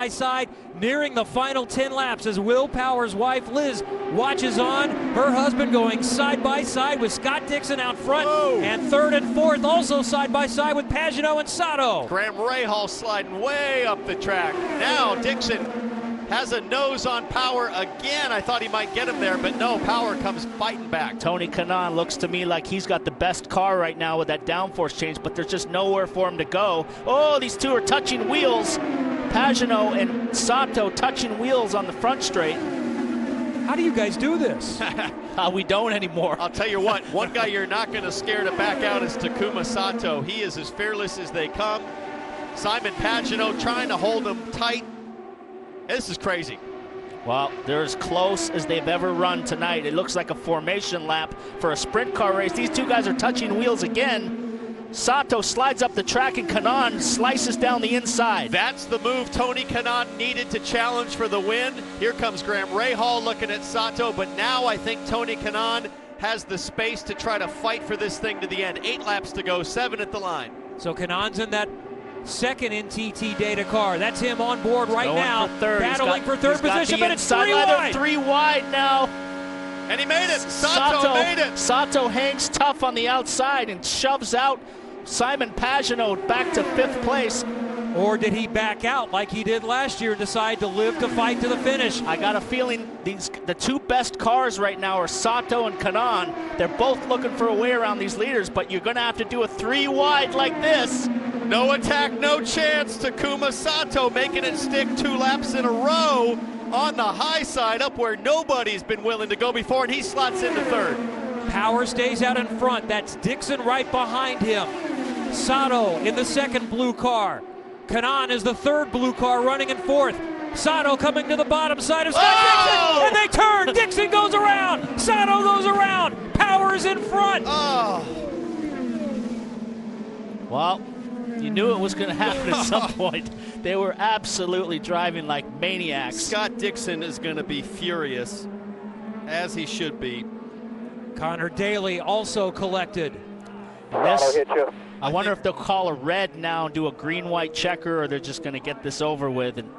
side, nearing the final 10 laps as Will Power's wife Liz watches on. Her husband going side by side with Scott Dixon out front. Whoa. And third and fourth also side by side with Pagano and Sato. Graham Rahal sliding way up the track. Now Dixon has a nose on Power again. I thought he might get him there, but no, Power comes fighting back. Tony Kanaan looks to me like he's got the best car right now with that downforce change, but there's just nowhere for him to go. Oh, these two are touching wheels. Pagano and Sato touching wheels on the front straight. How do you guys do this? We don't anymore. I'll tell you what, one guy you're not going to scare to back out is Takuma Sato. He is as fearless as they come. Simon Pagano trying to hold him tight. This is crazy. Well, they're as close as they've ever run tonight. It looks like a formation lap for a sprint car race. These two guys are touching wheels again. Sato slides up the track and Kanaan slices down the inside. That's the move Tony Kanaan needed to challenge for the win. Here comes Graham Rahal looking at Sato, but now I think Tony Kanaan has the space to try to fight for this thing to the end. 8 laps to go, 7 at the line. So Kanaan's in that second NTT data car. That's him on board right now, battling for third position, but it's 3 wide. 3 wide now. And he made it. Sato made it. Sato hangs tough on the outside and shoves out Simon Pagano back to 5th place. Or did he back out like he did last year and decide to live to fight to the finish? I got a feeling the two best cars right now are Sato and Kanaan. They're both looking for a way around these leaders, but you're going to have to do a 3 wide like this. No attack, no chance. Takuma Sato making it stick 2 laps in a row on the high side up where nobody's been willing to go before, and he slots into 3rd. Power stays out in front. That's Dixon right behind him. Sato in the second blue car. Kanaan is the 3rd blue car running in 4th. Sato coming to the bottom side of Scott Dixon, and they turn. Dixon goes around. Sato goes around. Power is in front. Well, you knew it was going to happen at some point. They were absolutely driving like maniacs. Scott Dixon is going to be furious, as he should be. Connor Daly also collected. I wonder if they'll call a red now and do a green-white checker, or they're just going to get this over with. And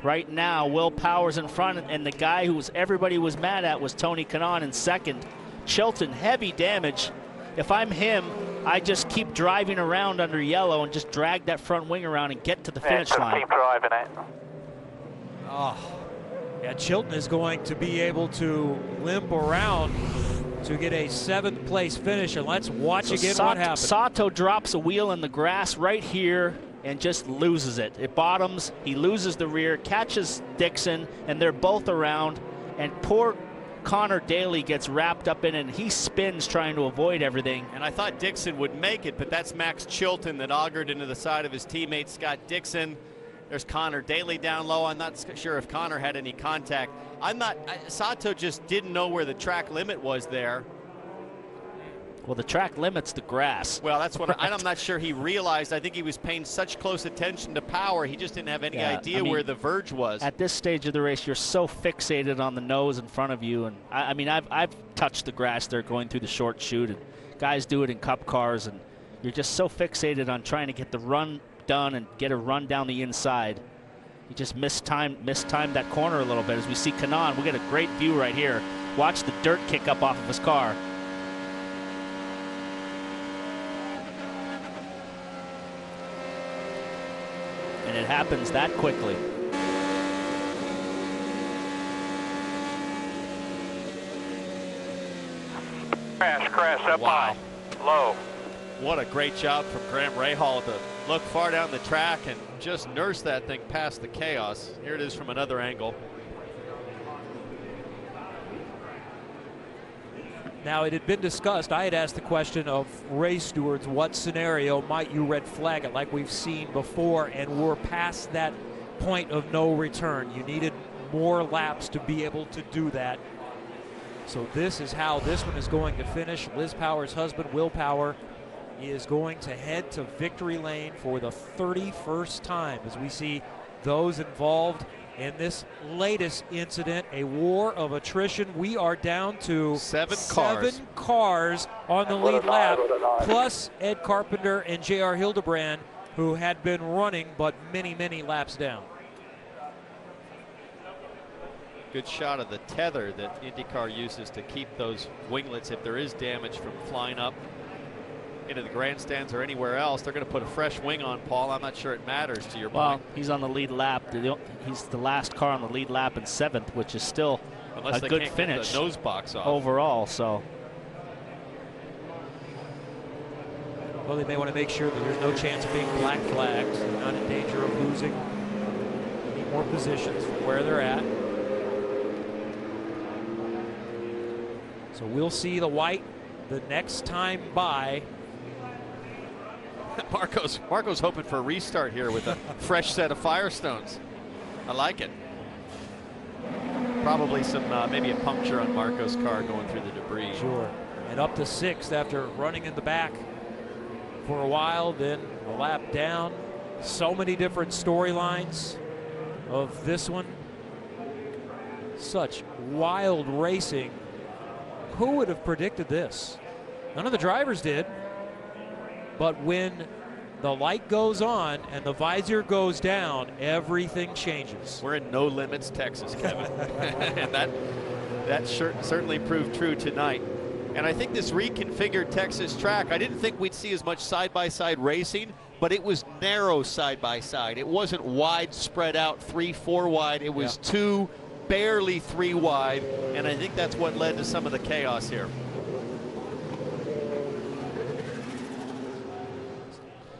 right now, Will Power's in front, and the guy who everybody was mad at was Tony Kanaan in 2nd. Chilton, heavy damage. If I'm him, I just keep driving around under yellow and just drag that front wing around and get to the finish line. Keep driving it. Yeah, Chilton is going to be able to limp around to get a 7th place finish, and let's watch again what happens. Sato drops a wheel in the grass right here and just loses it. It bottoms, he loses the rear, catches Dixon, and they're both around, and poor Connor Daly gets wrapped up in it, and he spins trying to avoid everything. And I thought Dixon would make it, but that's Max Chilton that augured into the side of his teammate Scott Dixon. There's Connor Daly down low. I'm not sure if Connor had any contact. Sato just didn't know where the track limit was there. Well, the track limit's the grass. Well, that's what I'm not sure he realized. I think he was paying such close attention to Power, he just didn't have any idea where the verge was. At this stage of the race, you're so fixated on the nose in front of you. And I mean, I've touched the grass there going through the short chute, and guys do it in cup cars, and you're just so fixated on trying to get the run done and get a run down the inside. He just mistimed that corner a little bit. As we see Kanaan, we get a great view right here. Watch the dirt kick up off of his car. And it happens that quickly. Crash up high, low. What a great job from Graham Rahal to look far down the track and just nurse that thing past the chaos. Here it is from another angle. Now, it had been discussed. I had asked the question of race stewards, what scenario might you red flag it like we've seen before, and we're past that point of no return. You needed more laps to be able to do that. So this is how this one is going to finish. Liz Power's husband, Will Power, is going to head to victory lane for the 31st time as we see those involved in this latest incident, a war of attrition. We are down to 7 cars on the lead lap, plus Ed Carpenter and J.R. Hildebrand, who had been running but many, many laps down. Good shot of the tether that IndyCar uses to keep those winglets, if there is damage, from flying up into the grandstands or anywhere else. They're going to put a fresh wing on, Paul. I'm not sure it matters to your point. He's on the lead lap. He's the last car on the lead lap in 7th, which is still unless a good finish get the nose box off overall. So, well, they may want to make sure that there's no chance of being black flagged. So they're not in danger of losing any more positions from where they're at. So we'll see the white the next time by. Marco's hoping for a restart here with a fresh set of Firestones. I like it. Probably some maybe a puncture on Marco's car going through the debris. Sure. And up to 6th after running in the back for a while, then a lap down. So many different storylines of this one. Such wild racing. Who would have predicted this? None of the drivers did. But when the light goes on and the visor goes down, everything changes. We're in no limits, Texas, Kevin. And that certainly proved true tonight. And I think this reconfigured Texas track, I didn't think we'd see as much side-by-side racing, but it was narrow side-by-side. It wasn't wide, spread out, 3-4 wide. It was 2, barely 3 wide, and I think that's what led to some of the chaos here.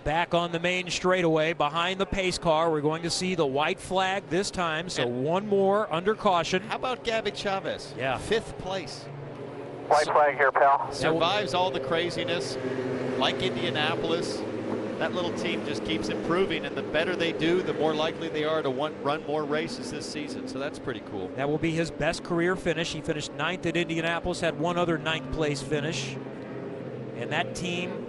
Back on the main straightaway behind the pace car, we're going to see the white flag this time, so one more under caution. How about Gabby Chavez? Yeah. 5th place. White flag here, pal. Survives all the craziness, like Indianapolis. That little team just keeps improving, and the better they do, the more likely they are to run more races this season. So that's pretty cool. That will be his best career finish. He finished 9th at Indianapolis, had one other 9th place finish. And that team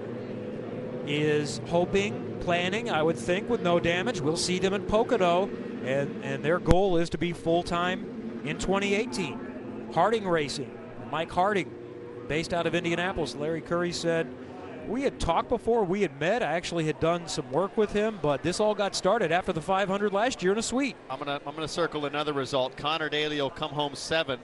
is hoping, planning, I would think, with no damage. We'll see them in Pocono, and their goal is to be full-time in 2018. Harding Racing, Mike Harding, based out of Indianapolis. Larry Curry said, we had talked before we had met. I actually had done some work with him, but this all got started after the 500 last year in a suite. I'm gonna circle another result. Connor Daly will come home 7th.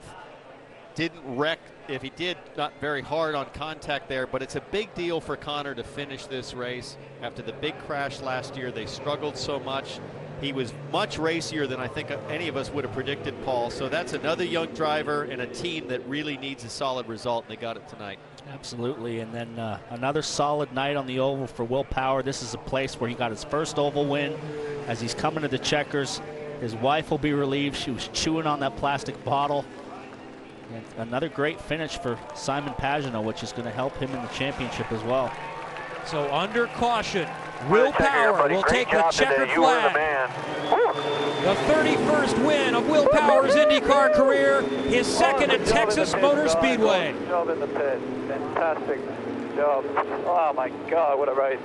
Didn't wreck, if he did, not very hard on contact there, but it's a big deal for Connor to finish this race. After the big crash last year, they struggled so much. He was much racier than I think any of us would have predicted, Paul. So that's another young driver and a team that really needs a solid result, and they got it tonight. Absolutely, and then another solid night on the oval for Will Power. This is a place where he got his first oval win. As he's coming to the checkers, his wife will be relieved. She was chewing on that plastic bottle. And another great finish for Simon Pagenaud, which is going to help him in the championship as well. So under caution, Will Power will take the checkered flag. The 31st win of Will Power's IndyCar career, his second at Texas Motor Speedway. Good job in the pit. Fantastic job. Oh my God, what a race.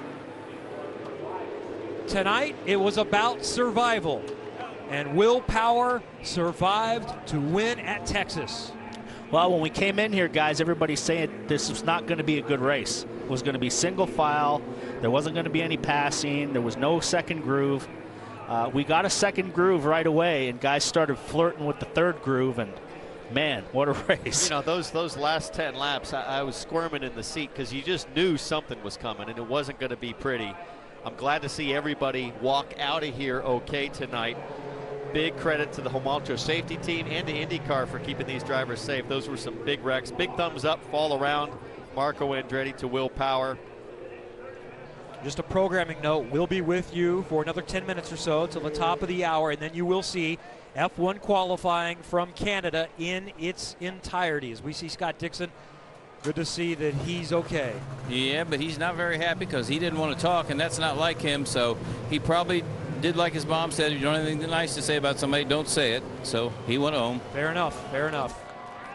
Tonight, it was about survival. And Will Power survived to win at Texas. Well, when we came in here, guys, everybody's saying this was not going to be a good race. It was going to be single file. There wasn't going to be any passing. There was no second groove. We got a second groove right away, and guys started flirting with the third groove, and man, what a race. You know, those last 10 laps, I was squirming in the seat because you just knew something was coming, and it wasn't going to be pretty. I'm glad to see everybody walk out of here okay tonight. Big credit to the Homalto safety team and to IndyCar for keeping these drivers safe. Those were some big wrecks. Big thumbs up, fall around. Marco Andretti to Will Power. Just a programming note, we'll be with you for another 10 minutes or so till the top of the hour, and then you will see F1 qualifying from Canada in its entirety. As we see Scott Dixon, good to see that he's okay. Yeah, but he's not very happy because he didn't want to talk, and that's not like him, so he probably did like his mom said, if you don't have anything nice to say about somebody, don't say it. So he went home. Fair enough, fair enough.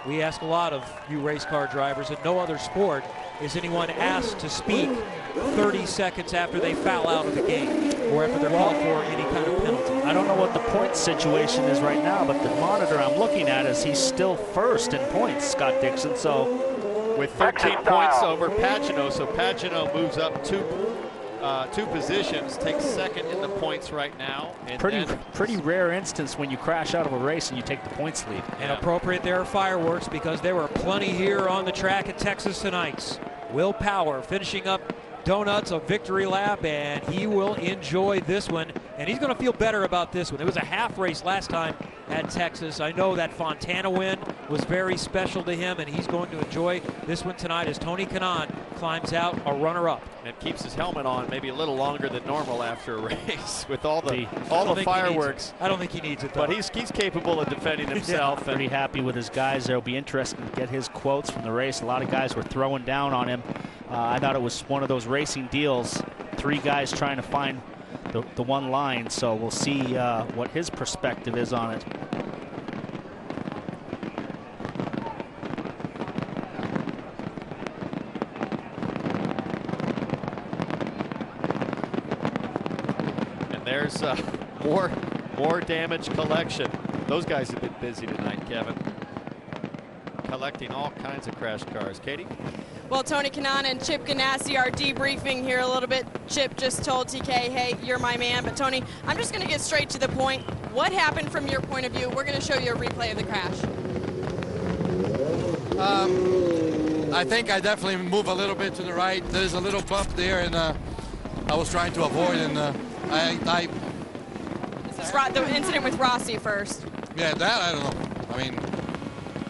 We ask a lot of you race car drivers. In no other sport is anyone asked to speak 30 seconds after they foul out of the game or after they're called for any kind of penalty. I don't know what the point situation is right now, but the monitor I'm looking at is he's still first in points, Scott Dixon. So with 13 points over Pagenaud, so Pagenaud moves up 2 two positions, takes second in the points right now. And pretty rare instance when you crash out of a race and you take the points lead. And appropriate there are fireworks because there were plenty here on the track at Texas tonight. Will Power finishing up donuts, a victory lap, and he will enjoy this one. And he's going to feel better about this one. It was a half race last time at Texas. I know that Fontana win was very special to him, and he's going to enjoy this one tonight as Tony Kanaan climbs out a runner-up. And keeps his helmet on maybe a little longer than normal after a race with all the fireworks. I don't think he needs it, though. But he's capable of defending himself. Pretty happy with his guys. They'll be interested to get his quotes from the race. A lot of guys were throwing down on him. I thought it was one of those racing deals. 3 guys trying to find the one line, so we'll see what his perspective is on it. And there's more damage collection. Those guys have been busy tonight, Kevin. Collecting all kinds of crash cars. Katie? Well, Tony Kanaan and Chip Ganassi are debriefing here a little bit. Chip just told TK, hey, you're my man. But Tony, I'm just going to get straight to the point. What happened from your point of view? We're going to show you a replay of the crash. I think I definitely move a little bit to the right. There's a little bump there, and I was trying to avoid, and The incident with Rossi first. Yeah, that I don't know. I mean,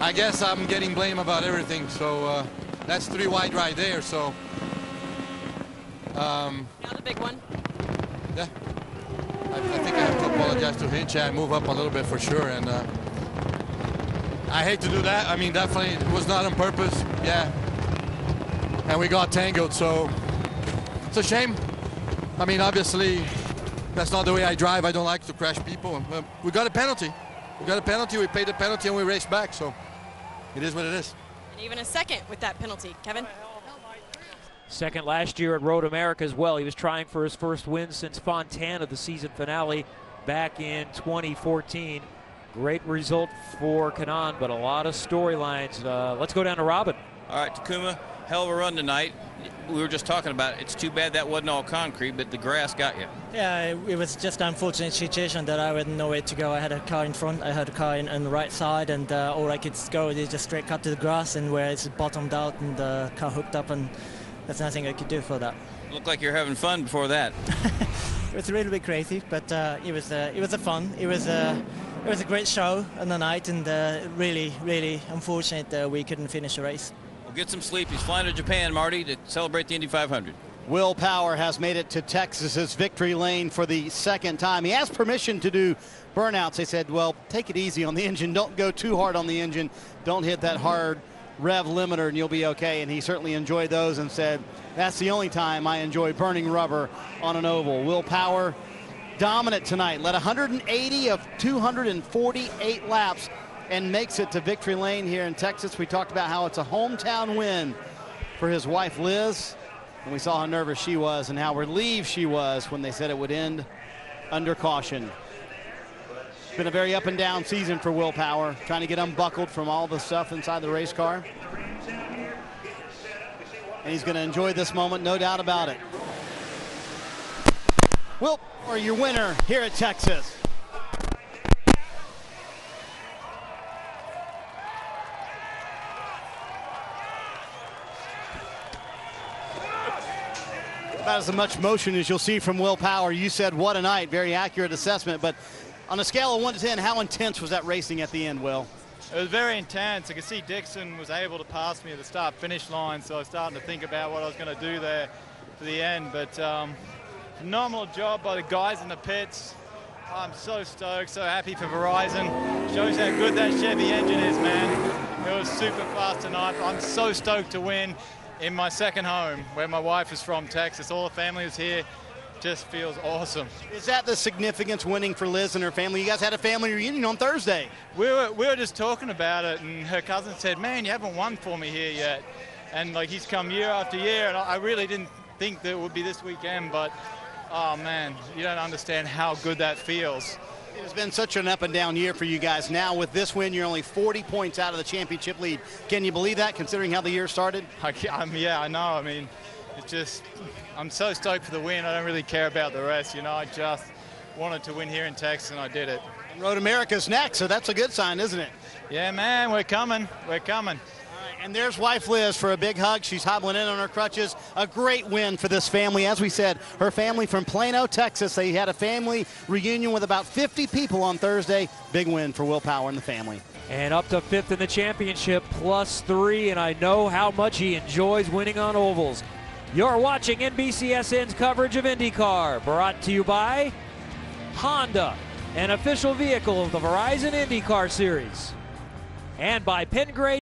I guess I'm getting blamed about everything, so that's 3 wide right there, so. Now the big one. Yeah. I think I have to apologize to Hinch and move up a little bit for sure, and I hate to do that. I mean, definitely it was not on purpose, yeah. And we got tangled, so it's a shame. I mean, obviously, that's not the way I drive. I don't like to crash people. We got a penalty. We paid the penalty, and we raced back, so it is what it is. And even a second with that penalty. Kevin? Second last year at Road America as well. He was trying for his first win since Fontana, the season finale back in 2014. Great result for Kanaan, but a lot of storylines. Let's go down to Robin. All right, Takuma, hell of a run tonight. We were just talking about it. It's too bad that wasn't all concrete, but the grass got you. Yeah, it was just an unfortunate situation that I had nowhere to go. I had a car in front, I had a car on the right side, and all I could go is just straight cut to the grass, and where it's bottomed out and the car hooked up, and there's nothing I could do for that. Looked like you're having fun before that. It was a little bit crazy, but it was a fun. It was a great show on the night, and really, really unfortunate that we couldn't finish the race. Well, get some sleep. He's flying to Japan, Marty, to celebrate the Indy 500. Will Power has made it to Texas's victory lane for the 2nd time. He asked permission to do burnouts. They said, well, take it easy on the engine. Don't go too hard on the engine. Don't hit that hard rev limiter and you'll be okay. And he certainly enjoyed those and said, that's the only time I enjoy burning rubber on an oval. Will Power dominant tonight, led 180 of 248 laps and makes it to victory lane here in Texas. We talked about how it's a hometown win for his wife Liz, and we saw how nervous she was and how relieved she was when they said it would end under caution. It's been a very up and down season for Will Power, trying to get unbuckled from all the stuff inside the race car. And he's going to enjoy this moment, no doubt about it. Will Power, your winner here at Texas. About as much motion as you'll see from Will Power. You said what a night, very accurate assessment, but on a scale of 1 to 10, how intense was that racing at the end, Will? It was very intense. I could see Dixon was able to pass me at the start-finish line, so I was starting to think about what I was going to do there for the end. But phenomenal job by the guys in the pits. I'm so stoked, so happy for Verizon. Shows how good that Chevy engine is, man. It was super fast tonight. I'm so stoked to win in my second home, where my wife is from, Texas. All the family is here. Just feels awesome. Is that the significance winning for Liz and her family? You guys had a family reunion on Thursday. We were just talking about it, and her cousin said, man, you haven't won for me here yet. And like, he's come year after year, and I really didn't think that it would be this weekend, but oh man, you don't understand how good that feels. It's been such an up and down year for you guys. Now with this win, you're only 40 points out of the championship lead. Can you believe that, considering how the year started? Yeah, I know. I mean, it's just, I'm so stoked for the win. I don't really care about the rest, you know. I just wanted to win here in Texas, and I did it. Road America's next, so that's a good sign, isn't it? Yeah, man, we're coming. We're coming. And there's wife Liz for a big hug. She's hobbling in on her crutches. A great win for this family. As we said, her family from Plano, Texas. They had a family reunion with about 50 people on Thursday. Big win for Will Power and the family. And up to 5th in the championship, +3, and I know how much he enjoys winning on ovals. You're watching NBCSN's coverage of IndyCar, brought to you by Honda, an official vehicle of the Verizon IndyCar Series, and by Pengrade